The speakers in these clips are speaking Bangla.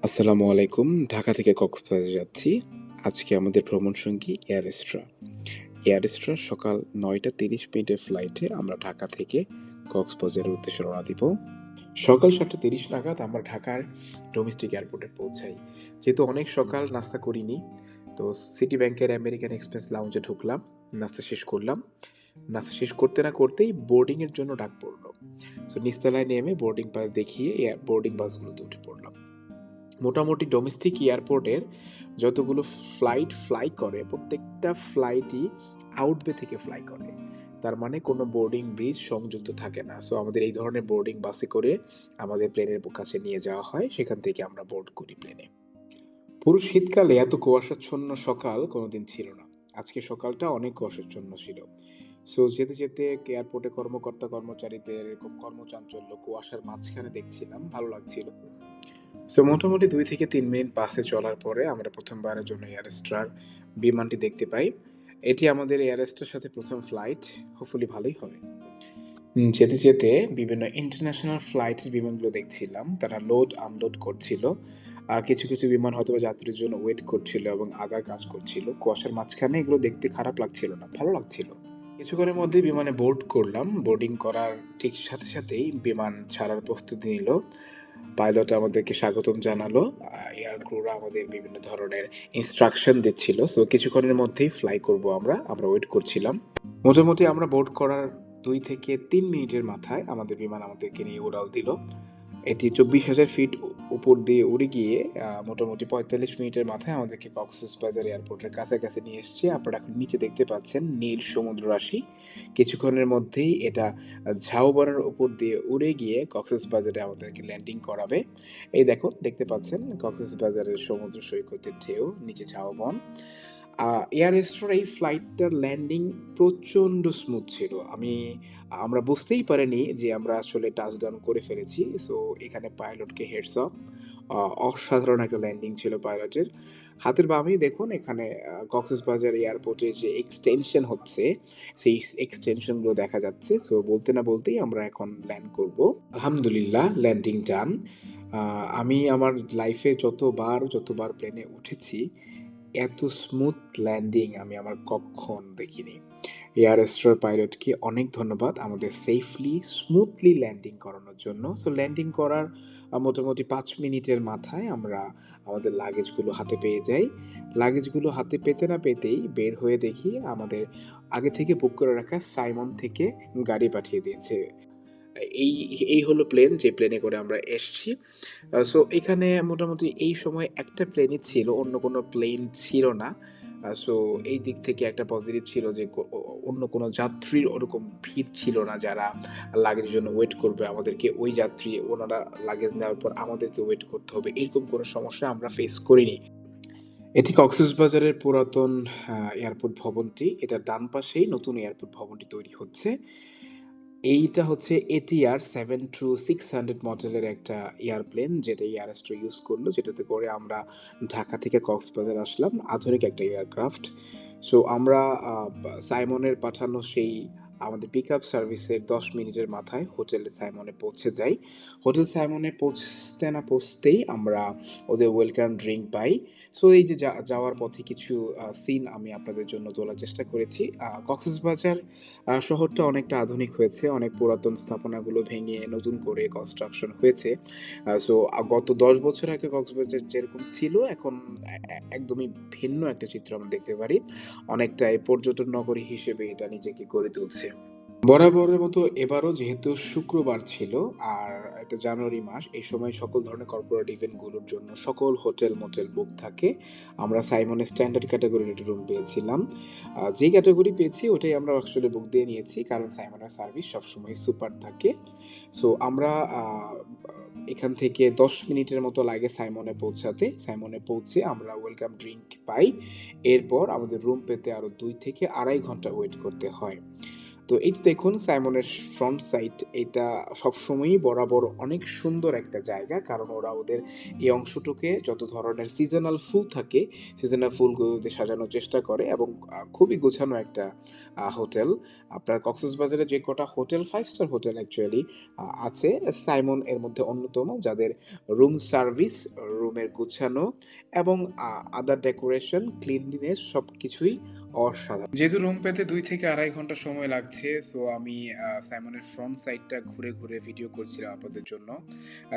আসসালামু আলাইকুম। ঢাকা থেকে কক্সবাজার যাচ্ছি। আজকে আমাদের ভ্রমণ সঙ্গী এয়ার এস্ট্রা। এয়ার এস্ট্রার সকাল ৯টা ৩০ মিনিটের ফ্লাইটে আমরা ঢাকা থেকে কক্সবাজারের উদ্দেশ্যে রওনা দিব। সকাল ৭টা ৩০ নাগাদ আমরা ঢাকার ডোমেস্টিক এয়ারপোর্টে পৌঁছাই। যেহেতু অনেক সকাল নাস্তা করিনি, তো সিটি ব্যাংকের আমেরিকান এক্সপ্রেস লাউঞ্জে ঢুকলাম, নাস্তা শেষ করলাম। নাস্তা শেষ করতে না করতেই বোর্ডিংয়ের জন্য ডাক পড়ল। সো নিচতলায় নেমে বোর্ডিং পাস দেখিয়ে বোর্ডিং বাসগুলোতে উঠে পড়লাম। মোটামুটি ডোমেস্টিক এয়ারপোর্টের যতগুলো ফ্লাইট ফ্লাই করে প্রত্যেকটা ফ্লাইটই আউটবে থেকে ফ্লাই করে। তার মানে কোনো বোর্ডিং ব্রিজ সংযুক্ত থাকে না। সো আমাদের এই ধরনের বোর্ডিং বাসে করে আমাদের প্লেনের কাছে নিয়ে যাওয়া হয়, সেখান থেকে আমরা বোর্ড করি প্লেনে। পুরো শীতকালে এত কুয়াশাচ্ছন্ন সকাল কোনোদিন ছিল না। আজকে সকালটা অনেক কুয়াশাচ্ছন্ন ছিল। সো যেতে যেতে এয়ারপোর্টে কর্মকর্তা কর্মচারীদের এরকম কর্মচাঞ্চল্য কুয়াশার মাঝখানে দেখছিলাম, ভালো লাগছিল। সো মোটামুটি ২ থেকে ৩ মিনিট বাসে চলার পরে আমরা প্রথমবারের জন্য এয়ার এস্ট্রার বিমানটি দেখতে পাই। এটি আমাদের এয়ার এস্ট্রার সাথে প্রথম ফ্লাইট, হোপফুলি ভালোই হবে। যেতে যেতে বিভিন্ন ইন্টারন্যাশনাল ফ্লাইটের বিমানগুলো দেখছিলাম, তারা লোড আনলোড করছিল। আর কিছু কিছু বিমান হয়তো যাত্রীর জন্য ওয়েট করছিল এবং আদার কাজ করছিল। কুয়াশার মাঝখানে এগুলো দেখতে খারাপ লাগছিল না, ভালো লাগছিল। কিছুক্ষণের মধ্যেই বিমানে বোর্ড করলাম। বোর্ডিং করার ঠিক সাথে সাথেই বিমান ছাড়ার প্রস্তুতি নিল। পাইলট আমাদেরকে স্বাগতম জানালো। এয়ার ক্রুরা আমাদের বিভিন্ন ধরনের ইনস্ট্রাকশন দিচ্ছিল। সো কিছুক্ষণের মধ্যেই ফ্লাই করব আমরা। আমরা ওয়েট করছিলাম। মোটামুটি আমরা বোর্ড করার ২ থেকে ৩ মিনিটের মাথায় আমাদের বিমান আমাদেরকে নিয়ে উড়াল দিল। এটি ২৪,০০০ ফিট উপর দিয়ে উড়ে গিয়ে মোটামুটি ৪৫ মিনিটের মাথায় আমাদেরকে কক্সবাজার এয়ারপোর্টের কাছাকাছি নিয়ে এসছে। আপনারা এখন নিচে দেখতে পাচ্ছেন নীল সমুদ্র রাশি। কিছুক্ষণের মধ্যেই এটা ঝাউবনের উপর দিয়ে উড়ে গিয়ে কক্সবাজারে আমাদেরকে ল্যান্ডিং করাবে। এই দেখুন, দেখতে পাচ্ছেন কক্সবাজারের সমুদ্র সৈকতের ঢেউ, নিচে ঝাউবন। এয়ার এস্ট্রার এই ফ্লাইটটার ল্যান্ডিং প্রচণ্ড স্মুথ ছিল। আমরা বুঝতেই পারিনি যে আমরা আসলে টাচডাউন করে ফেলেছি। সো এখানে পাইলটকে হেডস অফ। অসাধারণ একটা ল্যান্ডিং ছিল পাইলটের। হাতের বামেই দেখুন এখানে কক্সবাজার এয়ারপোর্টে যে এক্সটেনশন হচ্ছে, সেই এক্সটেনশনগুলো দেখা যাচ্ছে। সো বলতে না বলতেই আমরা এখন ল্যান্ড করব। আলহামদুলিল্লাহ, ল্যান্ডিং ডান। আমি আমার লাইফে যতবার প্লেনে উঠেছি, এত স্মুথ ল্যান্ডিং আমি আমার কক্ষণ দেখিনি। এয়ার এস্ট্রার পাইলটকে অনেক ধন্যবাদ আমাদের সেফলি স্মুথলি ল্যান্ডিং করানোর জন্য। সো ল্যান্ডিং করার মোটামুটি ৫ মিনিটের মাথায় আমরা আমাদের লাগেজগুলো হাতে পেয়ে যাই। লাগেজগুলো হাতে পেতে না পেতেই বের হয়ে দেখি আমাদের আগে থেকে বুক করে রাখা সাইমন থেকে গাড়ি পাঠিয়ে দিয়েছে। এই এই হলো প্লেন, যে প্লেনে করে আমরা এসছি। সো এখানে মোটামুটি এই সময় একটা প্লেনই ছিল, অন্য কোনো প্লেন ছিল না। সো এই দিক থেকে একটা পজিটিভ ছিল যে অন্য কোনো যাত্রীর ওরকম ভিড় ছিল না যারা লাগেজের জন্য ওয়েট করবে আমাদেরকে, ওই যাত্রী ওনারা লাগেজ নেওয়ার পর আমাদেরকে ওয়েট করতে হবে, এরকম কোনো সমস্যা আমরা ফেস করিনি। এটি কক্সবাজারের পুরাতন এয়ারপোর্ট ভবনটি। এটার ডান পাশেই নতুন এয়ারপোর্ট ভবনটি তৈরি হচ্ছে। এইটা হচ্ছে এটিআর 7-600 মডেলের একটা এয়ারপ্লেন, যেটা এয়ার এস্ট্রা ইউজ করলো, যেটাতে করে আমরা ঢাকা থেকে কক্সবাজার আসলাম। আধুনিক একটা এয়ারক্রাফট। সো আমরা সাইমনের পাঠানো সেই আমাদের পিক আপ সার্ভিসের ১০ মিনিটের মাথায় হোটেল সাইমনে পৌঁছে যাই। হোটেল সাইমনে পৌঁছতে না পৌঁছতেই আমরা ওদের ওয়েলকাম ড্রিঙ্ক পাই। সো এই যে যাওয়ার পথে কিছু সিন আমি আপনাদের জন্য তোলার চেষ্টা করেছি। কক্সবাজার শহরটা অনেকটা আধুনিক হয়েছে। অনেক পুরাতন স্থাপনাগুলো ভেঙে নতুন করে কনস্ট্রাকশন হয়েছে। সো গত ১০ বছর আগে কক্সবাজার যেরকম ছিল, এখন একদমই ভিন্ন একটা চিত্র আমরা দেখতে পারি। অনেকটাই পর্যটন নগরী হিসেবে এটা নিজেকে গড়ে তুলছে। বরাবরের মতো এবারও যেহেতু শুক্রবার ছিল আর এটা জানুয়ারি মাস, এই সময় সকল ধরনের কর্পোরেট ইভেন্টগুলোর জন্য সকল হোটেল মোটেল বুক থাকে। আমরা সাইমনের স্ট্যান্ডার্ড ক্যাটাগরির একটা রুম পেয়েছিলাম। যে ক্যাটাগরি পেয়েছি ওটাই আমরা আসলে বুক দিয়ে নিয়েছি, কারণ সাইমনের সার্ভিস সবসময় সুপার থাকে। সো আমরা এখান থেকে ১০ মিনিটের মতো লাগে সাইমনে পৌঁছাতে। সাইমনে পৌঁছে আমরা ওয়েলকাম ড্রিঙ্ক পাই। এরপর আমাদের রুম পেতে আরও ২ থেকে ২.৫ ঘন্টা ওয়েট করতে হয়। তো এই যে দেখুন সাইমনের ফ্রন্ট সাইড এটা সবসময়ই বরাবর অনেক সুন্দর একটা জায়গা। কারণ ওরা ওদের এই অংশটুকে যত ধরনের সিজনাল ফুল থাকে, সিজনাল ফুলগুলো দিয়ে সাজানোর চেষ্টা করে এবং খুবই গোছানো একটা হোটেল। আপনার কক্সবাজারে যে কটা হোটেল 5 স্টার হোটেল অ্যাকচুয়ালি আছে, সাইমন এর মধ্যে অন্যতম যাদের রুম সার্ভিস, রুমের গুছানো এবং আদার ডেকোরেশন, ক্লিনলিনেস সবকিছুই অসাধারণ। যেহেতু রুম পেতে ২ থেকে ২.৫ ঘন্টা সময় লাগছে, সো আমি সাইমনের ফ্রন্ট সাইডটা ঘুরে, ঘুরে ভিডিও করছিলাম আপনাদের জন্য।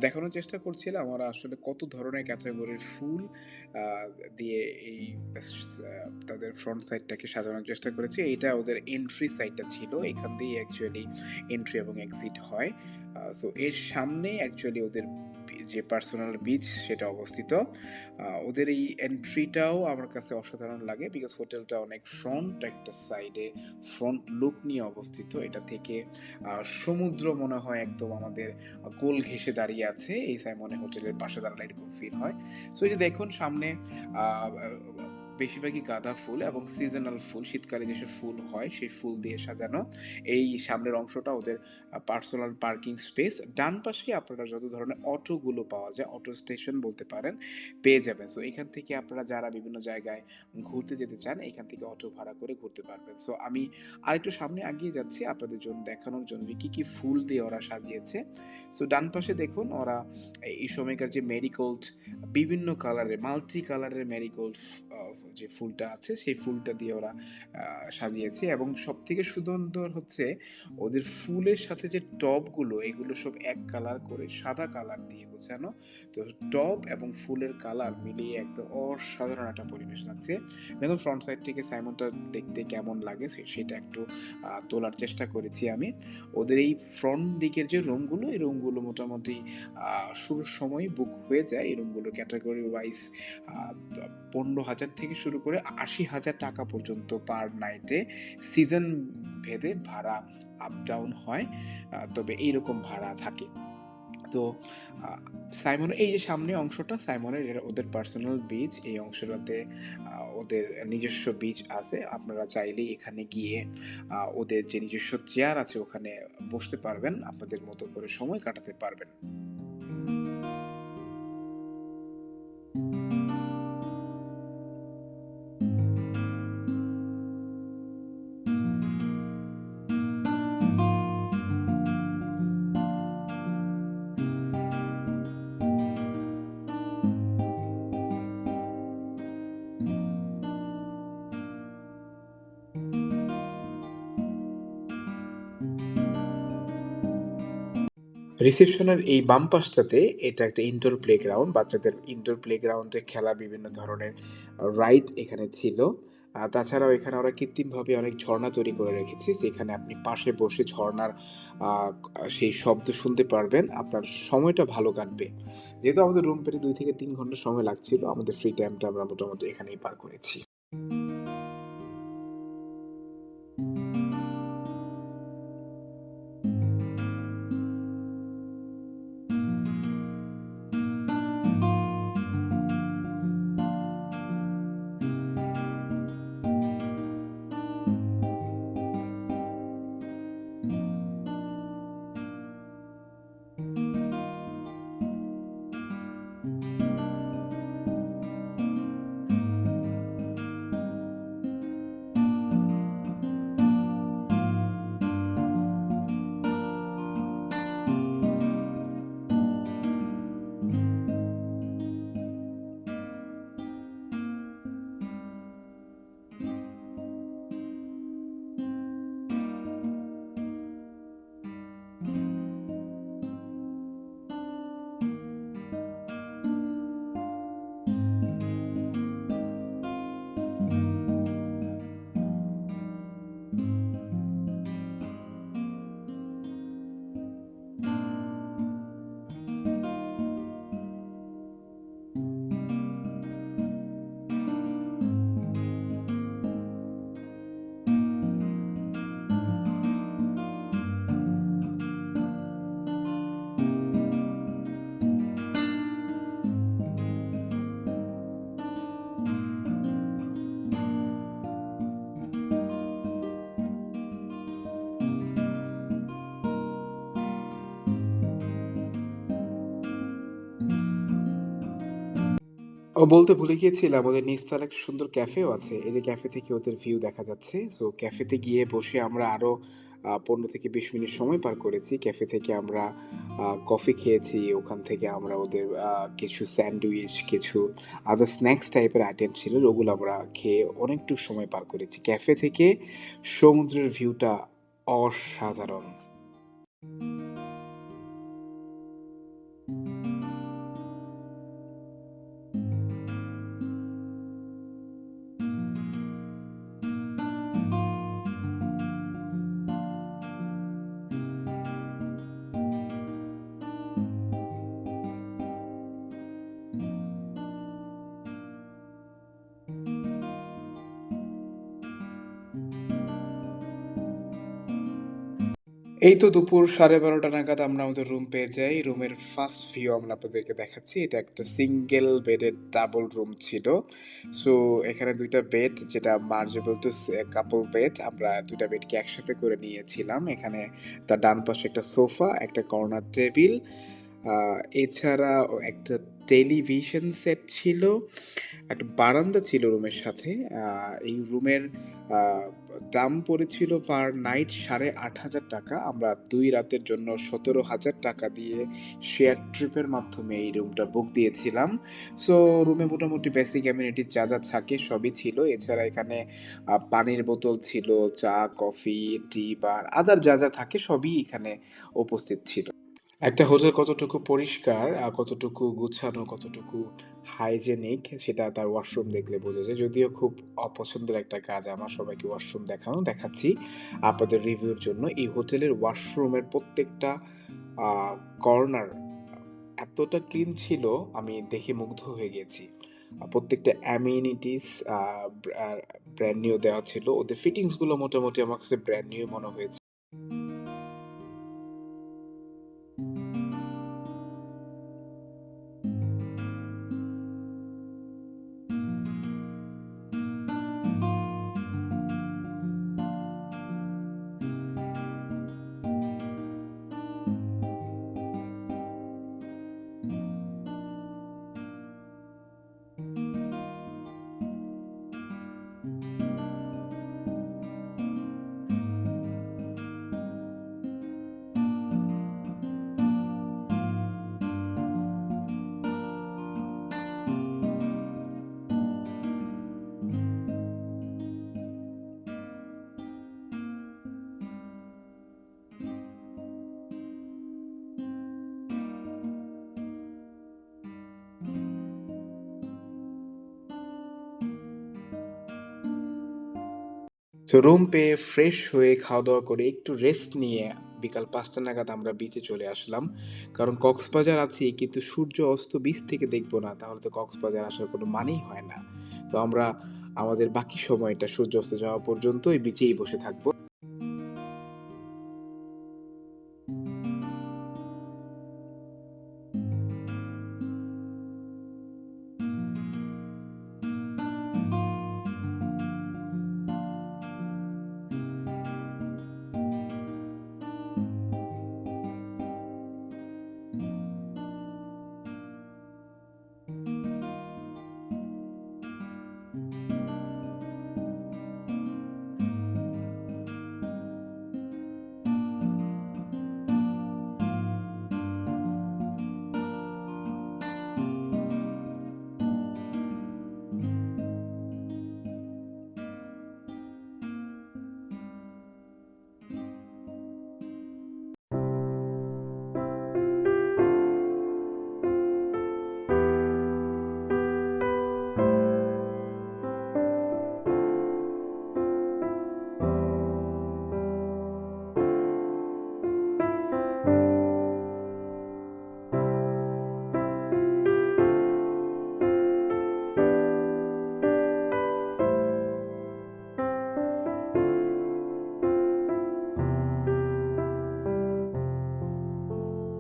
দেখানোর চেষ্টা করছিলাম ওরা আসলে কত ধরনের ক্যাটাগরির ফুল আ দিয়ে এই তাদের ফ্রন্ট সাইডটাকে সাজানোর চেষ্টা করেছে। এইটা ওদের এন্ট্রি সাইডটা ছিল। এখান দিয়েই অ্যাকচুয়ালি এন্ট্রি এবং এক্সিট হয়। সো এর সামনেই অ্যাকচুয়ালি ওদের যে পার্সোনাল বিচ সেটা অবস্থিত। ওদের এই এন্ট্রিটাও আমার কাছে অসাধারণ লাগে বিকজ হোটেলটা অনেক ফ্রন্ট একটা সাইডে ফ্রন্ট লুক নিয়ে অবস্থিত। এটা থেকে সমুদ্র মনে হয় একদম আমাদের কোল ঘেঁষে দাঁড়িয়ে আছে এই সাইমনে হোটেলের পাশে দাঁড়ালে এরকম ফিল হয়। সো এই যে দেখুন সামনে আহ, বেশিরভাগই গাঁদা ফুল এবং সিজনাল ফুল, শীতকালে যেসব ফুল হয় সেই ফুল দিয়ে সাজানো। এই সামনের অংশটা ওদের পার্সোনাল পার্কিং স্পেস। ডান পাশে আপনারা যত ধরনের অটোগুলো পাওয়া যায়, অটো স্টেশন বলতে পারেন, পেয়ে যাবেন। সো এখান থেকে আপনারা যারা বিভিন্ন জায়গায় ঘুরতে যেতে চান এখান থেকে অটো ভাড়া করে ঘুরতে পারবেন। সো আমি আরেকটু সামনে এগিয়ে যাচ্ছি আপনাদের জন্য দেখানোর জন্য কি কি ফুল দিয়ে ওরা সাজিয়েছে। সো ডান পাশে দেখুন ওরা এই সময়কার যে মেরিগোল্ড, বিভিন্ন কালারের মাল্টি কালারের মেরিগোল্ড যে ফুলটা আছে সেই ফুলটা দিয়ে ওরা সাজিয়েছে এবং সব থেকে সুন্দর হচ্ছে ওদের ফুলের সাথে যে টবগুলো এগুলো সব এক কালার করে সাদা কালার দিয়ে গোছানো। তো টব এবং ফুলের কালার মিলিয়ে একদম অসাধারণ একটা পরিবেশ লাগছে। দেখুন ফ্রন্ট সাইড থেকে সাইমনটা দেখতে কেমন লাগে সেটা একটু তোলার চেষ্টা করেছি আমি। ওদের এই ফ্রন্ট দিকের যে রুমগুলো এই রুমগুলো মোটামুটি শুরুর সময় বুক হয়ে যায়। এই রুমগুলো ক্যাটাগরি ওয়াইজ 15,000 থেকে শুরু করে 80,000 টাকা পর্যন্ত পার নাইটে সিজন ভেদে ভাড়া আপ ডাউন হয়। তবে এইরকম ভাড়া থাকে। তো সাইমনের এই যে সামনে অংশটা সাইমনের এটা ওদের পার্সোনাল বিচ। এই অংশটাতে ওদের নিজস্ব বিচ আছে। আপনারা চাইলেই এখানে গিয়ে ওদের যে নিজস্ব চেয়ার আছে ওখানে বসতে পারবেন, আপনাদের মতো করে সময় কাটাতে পারবেন। রিসেপশনের এই বাম পাশটাতে এটা একটা ইনডোর প্লেগ্রাউন্ড। বাচ্চাদের ইনডোর প্লেগ্রাউন্ডে খেলার বিভিন্ন ধরনের রাইড এখানে ছিল। তাছাড়াও এখানে ওরা কৃত্রিমভাবে অনেক ঝর্ণা তৈরি করে রেখেছে যেখানে আপনি পাশে বসে ঝর্ণার আ সেই শব্দ শুনতে পারবেন। আপনার সময়টা ভালো কাটবে। যেহেতু আমাদের রুম পেতে ২ থেকে ৩ ঘন্টা সময় লাগছিল, আমাদের ফ্রি টাইমটা আমরা মোটামুটি এখানেই পার করেছি। বলতে ভুলে গিয়েছিলাম ওদের নিচতলায় একটা সুন্দর ক্যাফেও আছে। এই যে ক্যাফে থেকে ওদের ভিউ দেখা যাচ্ছে। সো ক্যাফেতে গিয়ে বসে আমরা আরো ১৫ থেকে ২০ মিনিট সময় পার করেছি। ক্যাফে থেকে আমরা কফি খেয়েছি। ওখান থেকে আমরা ওদের কিছু স্যান্ডউইচ, কিছু আদার স্ন্যাকস টাইপের আইটেম ছিল, ওগুলো আমরা খেয়ে অনেকটুকু সময় পার করেছি। ক্যাফে থেকে সমুদ্রের ভিউটা অসাধারণ। এই তো দুপুর 12:30 নাগাদ আমরা আমাদের রুম পেয়ে যাই। রুমের ফার্স্ট ভিউ আমরা আপনাদেরকে দেখাচ্ছি। এটা একটা সিঙ্গেল বেডের ডাবল রুম ছিল। সো এখানে ২ টা বেড, যেটা মার্জেবল টু কাপল বেড। আমরা ২ টা বেডকে একসাথে করে নিয়েছিলাম। এখানে তার ডান পাশে একটা সোফা, একটা কর্নার টেবিল, আ এছাড়াও একটা টেলিভিশন সেট ছিল। একটা বারান্দা ছিল রুমের সাথে। এই রুমের আ দাম পড়েছিল পার নাইট ৳৮,৫০০। আমরা ২ রাতের জন্য ৳১৭,০০০ দিয়ে শেয়ার ট্রিপের মাধ্যমে এই রুমটা বুক দিয়েছিলাম। সো রুমে মোটামুটি বেসিক অ্যামেনিটিস যা, যা থাকে সবই ছিল। এছাড়া এখানে পানির বোতল ছিল, চা, কফি, ডিপ আর আদার যা, যা থাকে সবই এখানে উপস্থিত ছিল। একটা হোটেল কতটুকু পরিষ্কার, কতটুকু গুছানো, কতটুকু হাইজেনিক সেটা তার ওয়াশরুম দেখলে বোঝা যায়। যদিও খুব অপছন্দের একটা কাজ আমার সবাইকে ওয়াশরুম দেখানো। দেখাচ্ছি আপনাদের রিভিউর জন্য। এই হোটেলের ওয়াশরুমের প্রত্যেকটা আ কর্নার এতটা ক্লিন ছিল, আমি দেখে মুগ্ধ হয়ে গেছি। প্রত্যেকটা অ্যামেনিটিস আ ব্রা ব্র্যান্ড নিউ দেওয়া ছিল। ওদের ফিটিংস গুলো মোটামুটি আমার কাছে ব্র্যান্ড নিউ মনে হয়েছে। সো রুম পেয়ে ফ্রেশ হয়ে খাওয়া-দাওয়া করে একটু রেস্ট নিয়ে বিকাল ৫টা নাগাদ আমরা বিচে চলে আসলাম। কারণ কক্সবাজার আছি কিন্তু সূর্য অস্ত বিচ থেকে দেখব না, তাহলে তো কক্সবাজার আসার কোনো মানেই হয় না। তো আমরা আমাদের বাকি সময়টা সূর্য অস্ত যাওয়া পর্যন্ত এই বিচেই বসে থাকব।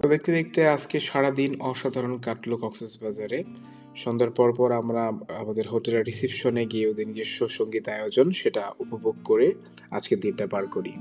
তো দেখতে, দেখতে আজকে সারাদিন অসাধারণ কাটলো কক্সবাজারে। সন্ধ্যার পর আমরা আমাদের হোটেলের রিসেপশনে গিয়ে ওদের নিজস্ব সঙ্গীত আয়োজন সেটা উপভোগ করে আজকের দিনটা পার করি।